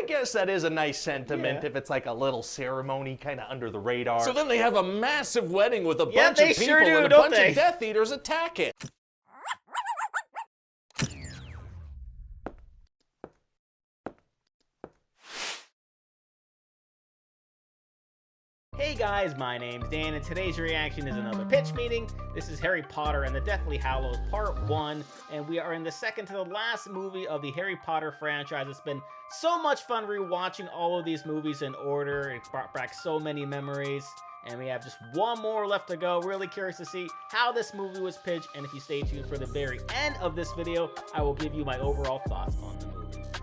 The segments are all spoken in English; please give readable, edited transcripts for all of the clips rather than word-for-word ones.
guess that is a nice sentiment if it's like a little ceremony kind of under the radar. So then they have a massive wedding with a bunch of people sure do, and a don't bunch they? of Death Eaters attack it. Hey guys, my name's Dan, and today's reaction is another pitch meeting. This is Harry Potter and the Deathly Hallows Part 1, and we are in the second to the last movie of the Harry Potter franchise. It's been so much fun rewatching all of these movies in order. It brought back so many memories, and we have just one more left to go. Really curious to see how this movie was pitched, and if you stay tuned for the very end of this video, I will give you my overall thoughts on the movie.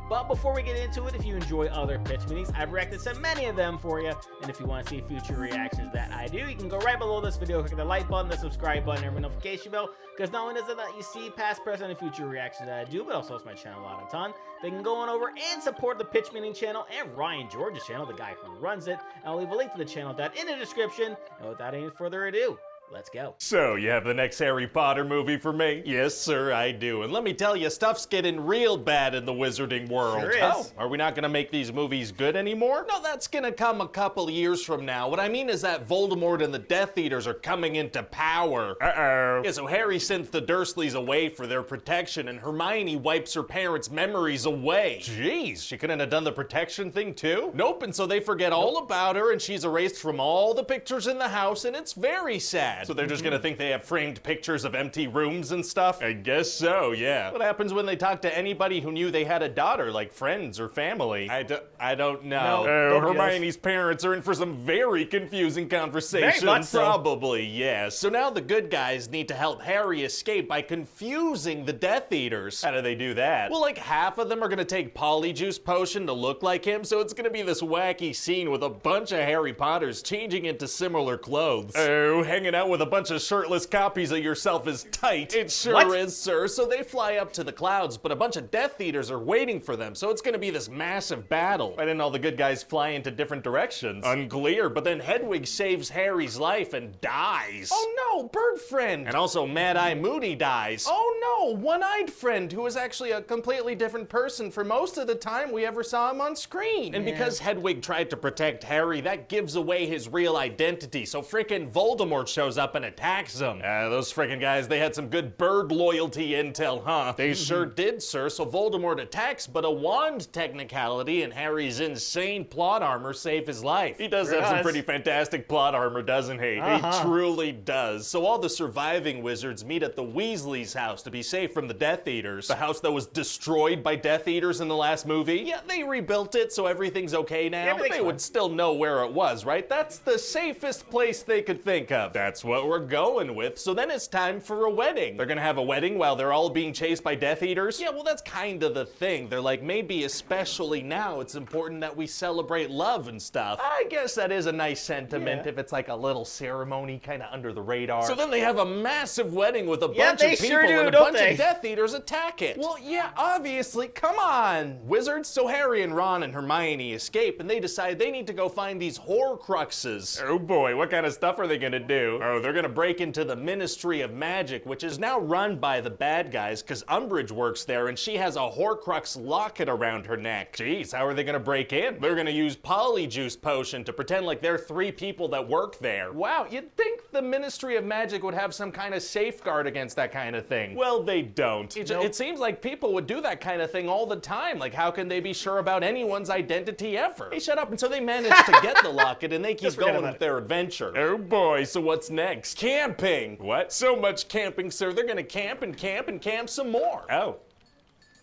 But before we get into it, if you enjoy other pitch meetings, I've reacted to many of them for you. And if you want to see future reactions that I do, you can go right below this video, click the like button, the subscribe button, and the notification bell. Because not only does it let you see past, present, and future reactions that I do, but also helps my channel out a ton. They can go on over and support the pitch meeting channel and Ryan George's channel, the guy who runs it. And I'll leave a link to the channel down in the description. And without any further ado, let's go. So, you have the next Harry Potter movie for me? Yes, sir, I do. And let me tell you, stuff's getting real bad in the wizarding world. Sure is. Oh, are we not gonna make these movies good anymore? No, that's gonna come a couple years from now. What I mean is that Voldemort and the Death Eaters are coming into power. Uh-oh. Yeah, so Harry sends the Dursleys away for their protection, and Hermione wipes her parents' memories away. Jeez, she couldn't have done the protection thing too? Nope, and so they forget all about her, and she's erased from all the pictures in the house, and it's very sad. So they're just gonna think they have framed pictures of empty rooms and stuff? I guess so, yeah. What happens when they talk to anybody who knew they had a daughter, like friends or family? I don't know. No, Hermione's parents are in for some very confusing conversations. Very much so. Probably, yeah. So now the good guys need to help Harry escape by confusing the Death Eaters. How do they do that? Well, like half of them are gonna take Polyjuice Potion to look like him, so it's gonna be this wacky scene with a bunch of Harry Potters changing into similar clothes. Oh, hanging out with a bunch of shirtless copies of yourself is tight. It sure is, sir. So they fly up to the clouds, but a bunch of Death Eaters are waiting for them, so it's gonna be this massive battle. Why didn't all the good guys fly into different directions? Unclear, but then Hedwig saves Harry's life and dies. Oh no, Bird Friend! And also Mad-Eye Moody dies. Oh no, One-Eyed Friend, who was actually a completely different person for most of the time we ever saw him on screen. And because Hedwig tried to protect Harry, that gives away his real identity, so frickin' Voldemort shows up and attacks them. Those frickin' guys, they had some good bird loyalty intel, huh? They sure did, sir. So Voldemort attacks, but a wand technicality and Harry's insane plot armor save his life. He does have some pretty fantastic plot armor, doesn't he? He truly does. So all the surviving wizards meet at the Weasleys' house to be safe from the Death Eaters. The house that was destroyed by Death Eaters in the last movie. Yeah, they rebuilt it, so everything's okay now. But they would still know where it was, right? That's the safest place they could think of. That's what we're going with. So then it's time for a wedding. They're gonna have a wedding while they're all being chased by Death Eaters? Yeah, well, that's kind of the thing. They're like, maybe especially now it's important that we celebrate love and stuff. I guess that is a nice sentiment if it's like a little ceremony kind of under the radar. So then they have a massive wedding with a bunch of people sure do, and a don't bunch they? of Death Eaters attack it. Well, yeah, obviously. Come on, wizards. So Harry and Ron and Hermione escape, and they decide they need to go find these Horcruxes. Oh boy, what kind of stuff are they gonna do? Oh, they're gonna break into the Ministry of Magic, which is now run by the bad guys, because Umbridge works there, and she has a Horcrux locket around her neck. Jeez, how are they gonna break in? They're gonna use Polyjuice Potion to pretend like they're 3 people that work there. Wow, you'd think the Ministry of Magic would have some kind of safeguard against that kind of thing. Well, they don't. It seems like people would do that kind of thing all the time. Like, how can they be sure about anyone's identity ever? Hey, shut up. And so they manage to get the locket, and they keep going with their adventure. Oh boy, so what's next? Camping. What? So much camping, sir. They're gonna camp and camp and camp some more. Oh.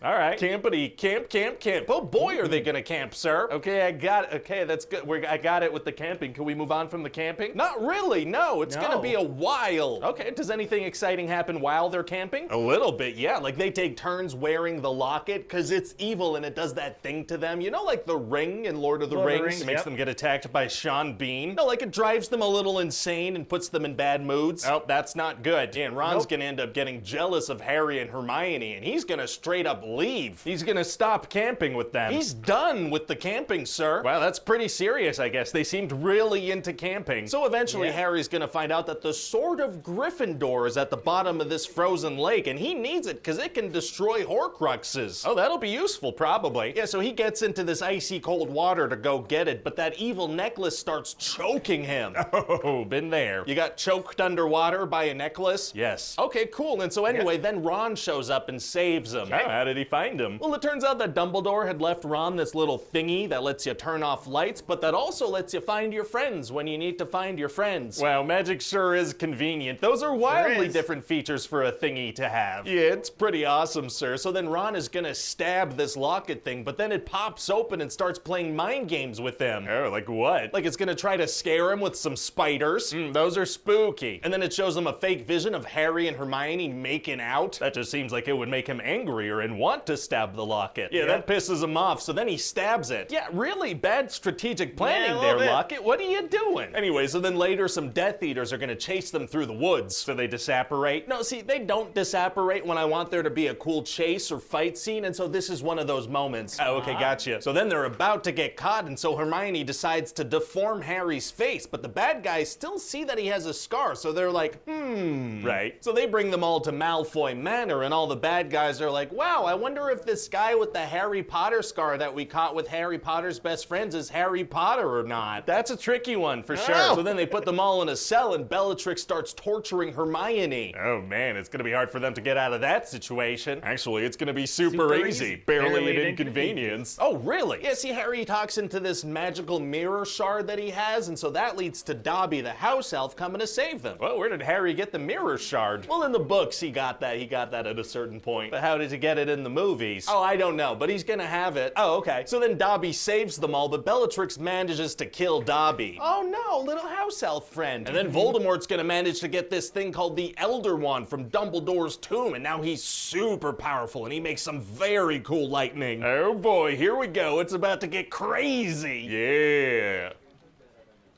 All right. Campity, camp, camp, camp. Oh boy, are they gonna camp, sir. Okay, I got it. Okay, that's good. I got it with the camping. Can we move on from the camping? Not really, no. It's gonna be a while. Okay, does anything exciting happen while they're camping? A little bit, yeah. Like they take turns wearing the locket, because it's evil and it does that thing to them. You know, like the ring in Lord of the Rings? It makes them get attacked by Sean Bean. No, like it drives them a little insane and puts them in bad moods. Oh, that's not good. And Ron's gonna end up getting jealous of Harry and Hermione, and he's gonna straight up leave. He's gonna stop camping with them. He's done with the camping, sir. Wow, that's pretty serious, I guess. They seemed really into camping. So eventually Harry's gonna find out that the Sword of Gryffindor is at the bottom of this frozen lake, and he needs it because it can destroy Horcruxes. Oh, that'll be useful, probably. Yeah, so he gets into this icy cold water to go get it, but that evil necklace starts choking him. Oh, been there. You got choked underwater by a necklace? Yes. Okay, cool. And so anyway, then Ron shows up and saves him. Oh, how did he find him? Well, it turns out that Dumbledore had left Ron this little thingy that lets you turn off lights, but that also lets you find your friends when you need to find your friends. Wow, magic sure is convenient. Those are wildly different features for a thingy to have. Yeah, it's pretty awesome, sir. So then Ron is gonna stab this locket thing, but then it pops open and starts playing mind games with him. Oh, like what? Like it's gonna try to scare him with some spiders. Those are spooky. And then it shows him a fake vision of Harry and Hermione making out. That just seems like it would make him angrier and want to stab the locket. Yeah, that pisses him off, so then he stabs it. Yeah, really bad strategic planning there, Locket. What are you doing? Anyway, so then later some Death Eaters are gonna chase them through the woods. So they disapparate. No, see, they don't disapparate when I want there to be a cool chase or fight scene, and so this is one of those moments. Oh, okay, gotcha. So then they're about to get caught, and so Hermione decides to deform Harry's face, but the bad guys still see that he has a scar, so they're like, right. So they bring them all to Malfoy Manor, and all the bad guys are like, wow, I wonder if this guy with the Harry Potter scar that we caught with Harry Potter's best friends is Harry Potter or not. That's a tricky one for sure. So then they put them all in a cell, and Bellatrix starts torturing Hermione. Oh man, it's gonna be hard for them to get out of that situation. Actually, it's gonna be super easy. Barely an inconvenience. Oh, really? Yeah, see, Harry talks into this magical mirror shard that he has, and so that leads to Dobby, the house elf, coming to save them. Well, where did Harry get the mirror shard? Well, in the books, he got that at a certain point. But how did he get it in the movies? Oh, I don't know, but he's gonna have it. Oh, okay. So then Dobby saves them all, but Bellatrix manages to kill Dobby. Oh no, little house elf friend. And then Voldemort's gonna manage to get this thing called the Elder Wand from Dumbledore's tomb, and now he's super powerful, and he makes some very cool lightning. Oh boy, here we go. It's about to get crazy. Yeah.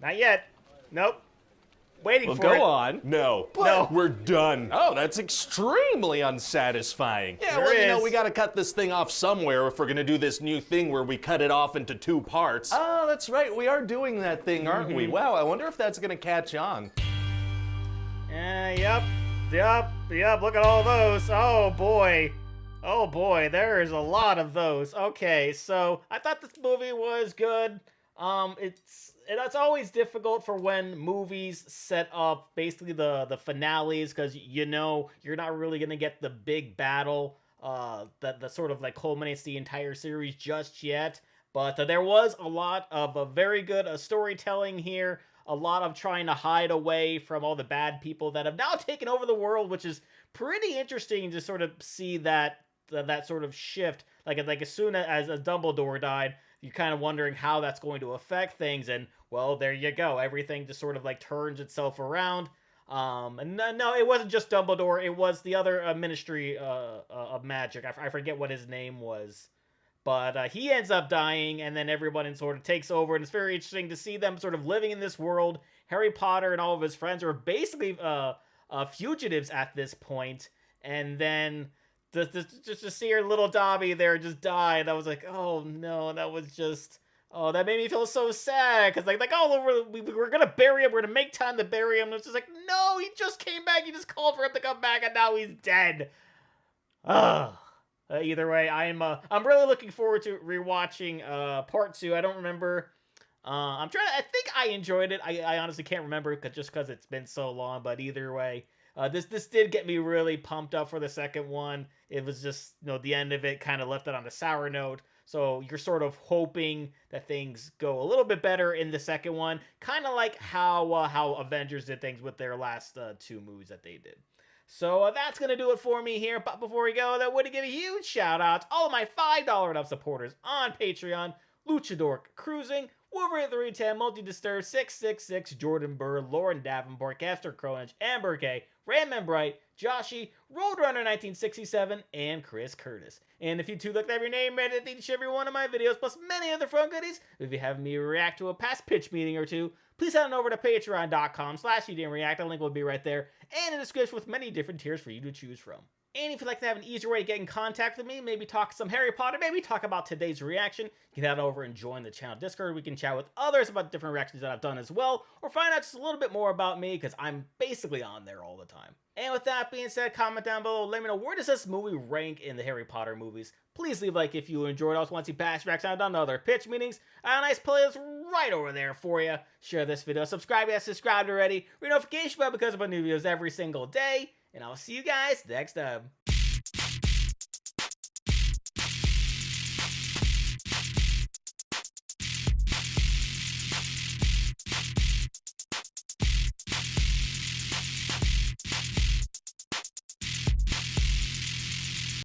Not yet. Nope. Waiting for it. Go on. No. But we're done. Oh, that's extremely unsatisfying. Yeah, well, you know, we gotta cut this thing off somewhere if we're gonna do this new thing where we cut it off into 2 parts. Oh, that's right. We are doing that thing, aren't we? Wow, I wonder if that's gonna catch on. Yep. Look at all those. Oh, boy. Oh, boy. There is a lot of those. Okay, so I thought this movie was good. It's always difficult for when movies set up basically the finales, because you know you're not really gonna get the big battle that sort of like culminates the entire series just yet. But there was a lot of very good storytelling here, a lot of trying to hide away from all the bad people that have now taken over the world, which is pretty interesting to sort of see that sort of shift. Like as soon as Dumbledore died, you're kind of wondering how that's going to affect things, and well, there you go. Everything just sort of like turns itself around. And no, it wasn't just Dumbledore. It was the other Ministry of Magic. I forget what his name was. But he ends up dying, and then everyone sort of takes over, and it's very interesting to see them sort of living in this world. Harry Potter and all of his friends are basically fugitives at this point, and then just to see her little Dobby there just die, and I was like, oh no, that was just... Oh, that made me feel so sad, because like oh, we're gonna bury him, we're gonna make time to bury him, and it's just like, no, he just came back, he just called for him to come back, and now he's dead. Ugh. Either way, I'm really looking forward to rewatching part 2. I don't remember. I think I enjoyed it. I honestly can't remember just because it's been so long. But either way, this did get me really pumped up for the second one. It was just, you know, the end of it kind of left it on a sour note. So you're sort of hoping that things go a little bit better in the second one, kind of like how Avengers did things with their last 2 movies that they did. So that's going to do it for me here. But before we go, I want to give a huge shout out to all of my $5 and up supporters on Patreon: Luchador Cruising, Wolverine 310, Multi-Disturb, 666, Jordan Burr, Lauren Davenport, Caster Cronage, Amber K, Randman Bright, Joshy, Roadrunner 1967, and Chris Curtis. And if you too look to have your name read at each every one of my videos, plus many other fun goodies, if you have me react to a past pitch meeting or two, please head on over to patreon.com/UDMReact. The link will be right there, and in the description with many different tiers for you to choose from. And if you'd like to have an easier way to get in contact with me, maybe talk some Harry Potter, maybe talk about today's reaction, you can head over and join the channel Discord. We can chat with others about different reactions that I've done as well, or find out just a little bit more about me, because I'm basically on there all the time. And with that being said, comment down below, let me know, where does this movie rank in the Harry Potter movies? Please leave a like if you enjoyed. I also want to see past reactions I've done to other pitch meetings. I have a nice playlist right over there for you. Share this video, subscribe if you haven't subscribed already, ring notification bell because I put new videos every single day. And I'll see you guys next time.